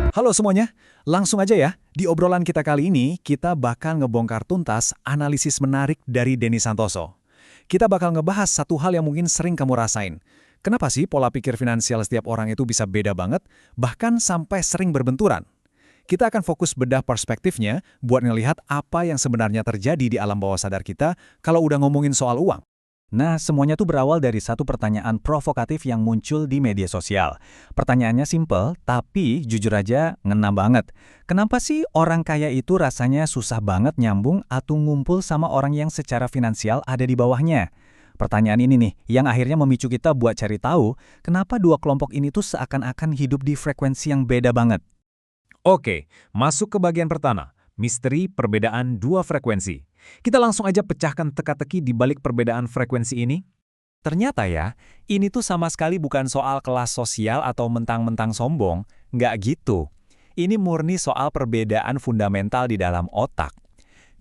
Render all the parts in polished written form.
Halo semuanya, langsung aja ya. Di obrolan kita kali ini, kita bakal ngebongkar tuntas analisis menarik dari Denny Santoso. Kita bakal ngebahas satu hal yang mungkin sering kamu rasain. Kenapa sih pola pikir finansial setiap orang itu bisa beda banget, bahkan sampai sering berbenturan? Kita akan fokus bedah perspektifnya buat ngelihat apa yang sebenarnya terjadi di alam bawah sadar kita kalau udah ngomongin soal uang. Nah, semuanya tuh berawal dari satu pertanyaan provokatif yang muncul di media sosial. Pertanyaannya simpel, tapi jujur aja ngena banget. Kenapa sih orang kaya itu rasanya susah banget nyambung atau ngumpul sama orang yang secara finansial ada di bawahnya? Pertanyaan ini nih, yang akhirnya memicu kita buat cari tahu kenapa dua kelompok ini tuh seakan-akan hidup di frekuensi yang beda banget. Oke, masuk ke bagian pertama, misteri perbedaan dua frekuensi. Kita langsung aja pecahkan teka-teki di balik perbedaan frekuensi ini. Ternyata ya, ini tuh sama sekali bukan soal kelas sosial atau mentang-mentang sombong, nggak gitu. Ini murni soal perbedaan fundamental di dalam otak.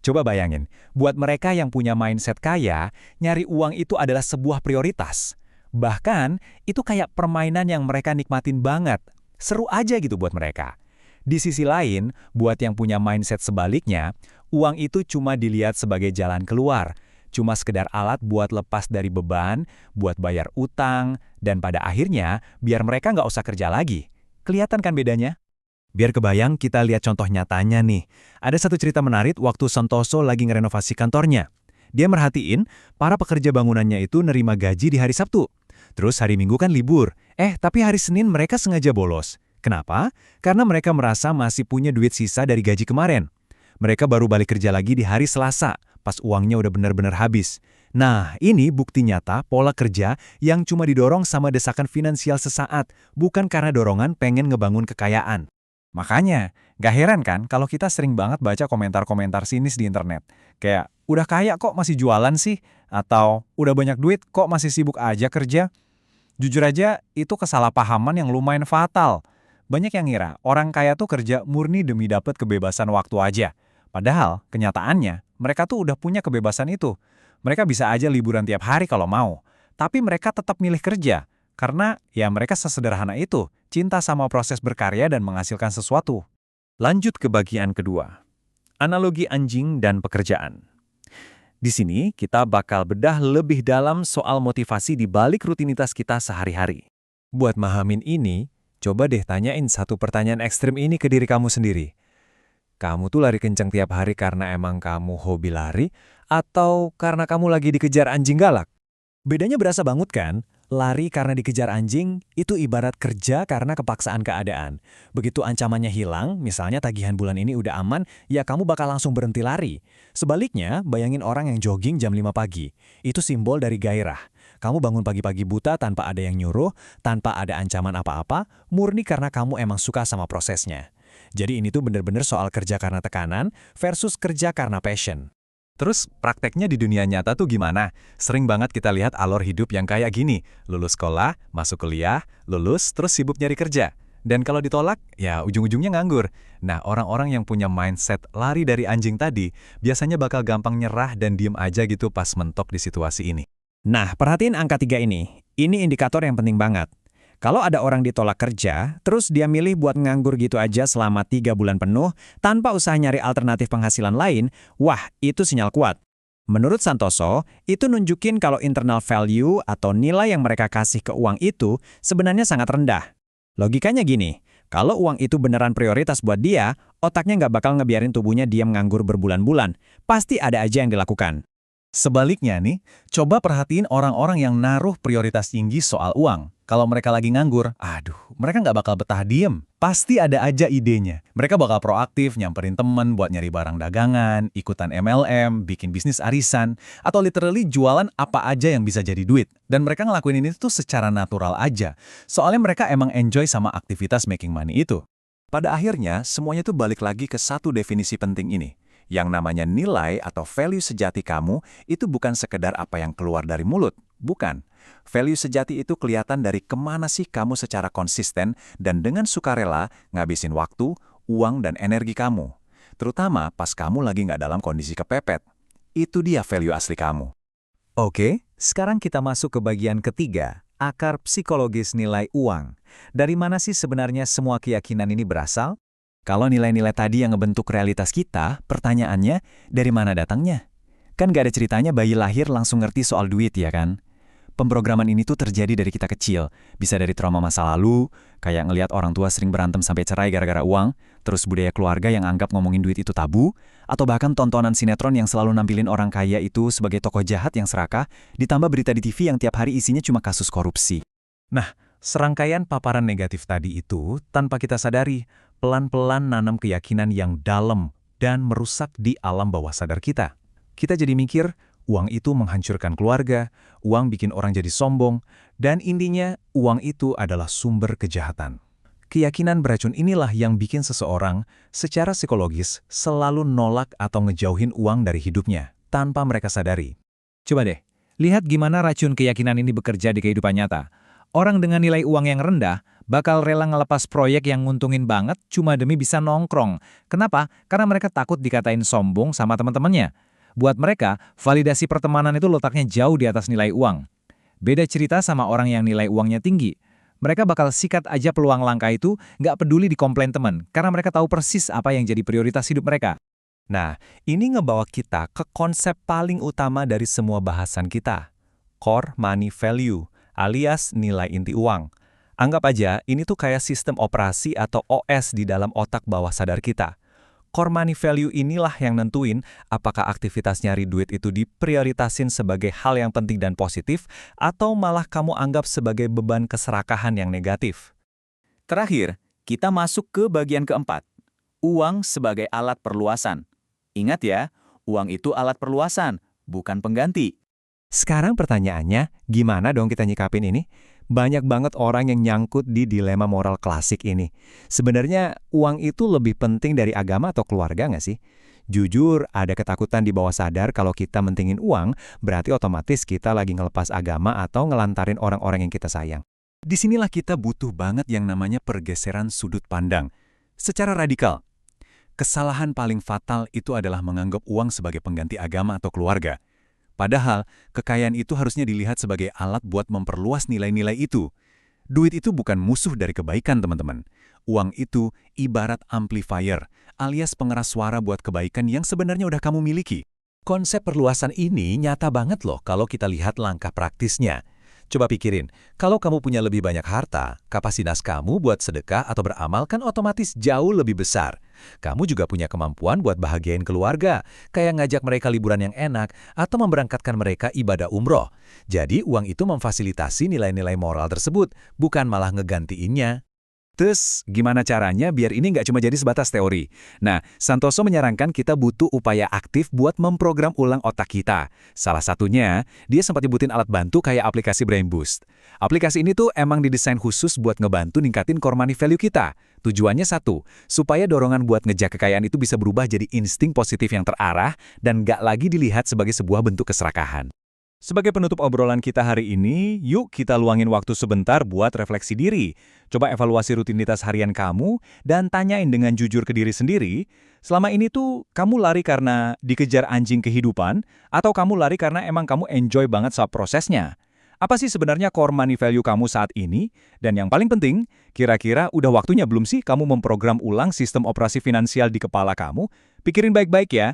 Coba bayangin, buat mereka yang punya mindset kaya, nyari uang itu adalah sebuah prioritas. Bahkan, itu kayak permainan yang mereka nikmatin banget. Seru aja gitu buat mereka. Di sisi lain, buat yang punya mindset sebaliknya, uang itu cuma dilihat sebagai jalan keluar. Cuma sekedar alat buat lepas dari beban, buat bayar utang, dan pada akhirnya, biar mereka nggak usah kerja lagi. Kelihatan kan bedanya? Biar kebayang, kita lihat contoh nyatanya nih. Ada satu cerita menarik waktu Santoso lagi ngerenovasi kantornya. Dia merhatiin, para pekerja bangunannya itu nerima gaji di hari Sabtu. Terus hari Minggu kan libur. Tapi hari Senin mereka sengaja bolos. Kenapa? Karena mereka merasa masih punya duit sisa dari gaji kemarin. Mereka baru balik kerja lagi di hari Selasa, pas uangnya udah benar-benar habis. Nah, ini bukti nyata pola kerja yang cuma didorong sama desakan finansial sesaat, bukan karena dorongan pengen ngebangun kekayaan. Makanya, gak heran kan kalau kita sering banget baca komentar-komentar sinis di internet. Kayak, udah kaya kok masih jualan sih? Atau, udah banyak duit kok masih sibuk aja kerja? Jujur aja, itu kesalahpahaman yang lumayan fatal. Banyak yang ngira orang kaya tuh kerja murni demi dapat kebebasan waktu aja. Padahal, kenyataannya, mereka tuh udah punya kebebasan itu. Mereka bisa aja liburan tiap hari kalau mau. Tapi mereka tetap milih kerja. Karena, ya mereka sesederhana itu, cinta sama proses berkarya dan menghasilkan sesuatu. Lanjut ke bagian kedua. Analogi anjing dan pekerjaan. Di sini, kita bakal bedah lebih dalam soal motivasi di balik rutinitas kita sehari-hari. Buat mahamin ini, coba deh tanyain satu pertanyaan ekstrim ini ke diri kamu sendiri. Kamu tuh lari kencang tiap hari karena emang kamu hobi lari, atau karena kamu lagi dikejar anjing galak? Bedanya berasa banget kan? Lari karena dikejar anjing, itu ibarat kerja karena kepaksaan keadaan. Begitu ancamannya hilang, misalnya tagihan bulan ini udah aman, ya kamu bakal langsung berhenti lari. Sebaliknya, bayangin orang yang jogging jam 5 pagi. Itu simbol dari gairah. Kamu bangun pagi-pagi buta tanpa ada yang nyuruh, tanpa ada ancaman apa-apa, murni karena kamu emang suka sama prosesnya. Jadi ini tuh bener-bener soal kerja karena tekanan versus kerja karena passion. Terus prakteknya di dunia nyata tuh gimana? Sering banget kita lihat alur hidup yang kayak gini. Lulus sekolah, masuk kuliah, lulus, terus sibuk nyari kerja. Dan kalau ditolak, ya ujung-ujungnya nganggur. Nah, orang-orang yang punya mindset lari dari anjing tadi, biasanya bakal gampang nyerah dan diem aja gitu pas mentok di situasi ini. Nah, perhatiin angka 3 ini. Ini indikator yang penting banget. Kalau ada orang ditolak kerja, terus dia milih buat nganggur gitu aja selama 3 bulan penuh, tanpa usaha nyari alternatif penghasilan lain, wah, itu sinyal kuat. Menurut Santoso, itu nunjukin kalau internal value atau nilai yang mereka kasih ke uang itu sebenarnya sangat rendah. Logikanya gini, kalau uang itu beneran prioritas buat dia, otaknya nggak bakal ngebiarin tubuhnya diam nganggur berbulan-bulan. Pasti ada aja yang dilakukan. Sebaliknya nih, coba perhatiin orang-orang yang naruh prioritas tinggi soal uang. Kalau mereka lagi nganggur, mereka nggak bakal betah diem. Pasti ada aja idenya. Mereka bakal proaktif, nyamperin temen buat nyari barang dagangan, ikutan MLM, bikin bisnis arisan, atau literally jualan apa aja yang bisa jadi duit. Dan mereka ngelakuin ini tuh secara natural aja. Soalnya mereka emang enjoy sama aktivitas making money itu. Pada akhirnya, semuanya tuh balik lagi ke satu definisi penting ini. Yang namanya nilai atau value sejati kamu itu bukan sekedar apa yang keluar dari mulut. Bukan. Value sejati itu kelihatan dari kemana sih kamu secara konsisten dan dengan sukarela ngabisin waktu, uang, dan energi kamu. Terutama pas kamu lagi nggak dalam kondisi kepepet. Itu dia value asli kamu. Oke, sekarang kita masuk ke bagian ketiga, akar psikologis nilai uang. Dari mana sih sebenarnya semua keyakinan ini berasal? Kalau nilai-nilai tadi yang ngebentuk realitas kita, pertanyaannya, dari mana datangnya? Kan gak ada ceritanya bayi lahir langsung ngerti soal duit, ya kan? Pemrograman ini tuh terjadi dari kita kecil. Bisa dari trauma masa lalu, kayak ngelihat orang tua sering berantem sampai cerai gara-gara uang, terus budaya keluarga yang anggap ngomongin duit itu tabu, atau bahkan tontonan sinetron yang selalu nampilin orang kaya itu sebagai tokoh jahat yang serakah, ditambah berita di TV yang tiap hari isinya cuma kasus korupsi. Nah, serangkaian paparan negatif tadi itu, tanpa kita sadari, pelan-pelan nanam keyakinan yang dalam dan merusak di alam bawah sadar kita. Kita jadi mikir, uang itu menghancurkan keluarga, uang bikin orang jadi sombong, dan intinya uang itu adalah sumber kejahatan. Keyakinan beracun inilah yang bikin seseorang secara psikologis selalu nolak atau ngejauhin uang dari hidupnya, tanpa mereka sadari. Coba deh, lihat gimana racun keyakinan ini bekerja di kehidupan nyata. Orang dengan nilai uang yang rendah bakal rela ngelepas proyek yang nguntungin banget cuma demi bisa nongkrong. Kenapa? Karena mereka takut dikatain sombong sama teman-temannya. Buat mereka, validasi pertemanan itu letaknya jauh di atas nilai uang. Beda cerita sama orang yang nilai uangnya tinggi. Mereka bakal sikat aja peluang langka itu, nggak peduli dikomplain teman, karena mereka tahu persis apa yang jadi prioritas hidup mereka. Nah, ini ngebawa kita ke konsep paling utama dari semua bahasan kita. Core Money Value, alias nilai inti uang. Anggap aja ini tuh kayak sistem operasi atau OS di dalam otak bawah sadar kita. Core money value inilah yang nentuin apakah aktivitas nyari duit itu diprioritasin sebagai hal yang penting dan positif atau malah kamu anggap sebagai beban keserakahan yang negatif. Terakhir, kita masuk ke bagian keempat. Uang sebagai alat perluasan. Ingat ya, uang itu alat perluasan, bukan pengganti. Sekarang pertanyaannya, gimana dong kita nyikapin ini? Banyak banget orang yang nyangkut di dilema moral klasik ini. Sebenarnya, uang itu lebih penting dari agama atau keluarga nggak sih? Jujur, ada ketakutan di bawah sadar kalau kita mentingin uang, berarti otomatis kita lagi ngelepas agama atau ngelantarin orang-orang yang kita sayang. Disinilah kita butuh banget yang namanya pergeseran sudut pandang. Secara radikal, kesalahan paling fatal itu adalah menganggap uang sebagai pengganti agama atau keluarga. Padahal, kekayaan itu harusnya dilihat sebagai alat buat memperluas nilai-nilai itu. Duit itu bukan musuh dari kebaikan, teman-teman. Uang itu ibarat amplifier, alias pengeras suara buat kebaikan yang sebenarnya udah kamu miliki. Konsep perluasan ini nyata banget loh kalau kita lihat langkah praktisnya. Coba pikirin, kalau kamu punya lebih banyak harta, kapasitas kamu buat sedekah atau beramal kan otomatis jauh lebih besar. Kamu juga punya kemampuan buat bahagiain keluarga, kayak ngajak mereka liburan yang enak atau memberangkatkan mereka ibadah umroh. Jadi uang itu memfasilitasi nilai-nilai moral tersebut, bukan malah ngegantiinnya. Terus, gimana caranya biar ini nggak cuma jadi sebatas teori? Nah, Santoso menyarankan kita butuh upaya aktif buat memprogram ulang otak kita. Salah satunya, dia sempat nyebutin alat bantu kayak aplikasi Brain Boost. Aplikasi ini tuh emang didesain khusus buat ngebantu ningkatin core money value kita. Tujuannya satu, supaya dorongan buat ngejar kekayaan itu bisa berubah jadi insting positif yang terarah dan nggak lagi dilihat sebagai sebuah bentuk keserakahan. Sebagai penutup obrolan kita hari ini, yuk kita luangin waktu sebentar buat refleksi diri. Coba evaluasi rutinitas harian kamu dan tanyain dengan jujur ke diri sendiri, selama ini tuh kamu lari karena dikejar anjing kehidupan atau kamu lari karena emang kamu enjoy banget saat prosesnya? Apa sih sebenarnya core money value kamu saat ini? Dan yang paling penting, kira-kira udah waktunya belum sih kamu memprogram ulang sistem operasi finansial di kepala kamu? Pikirin baik-baik ya.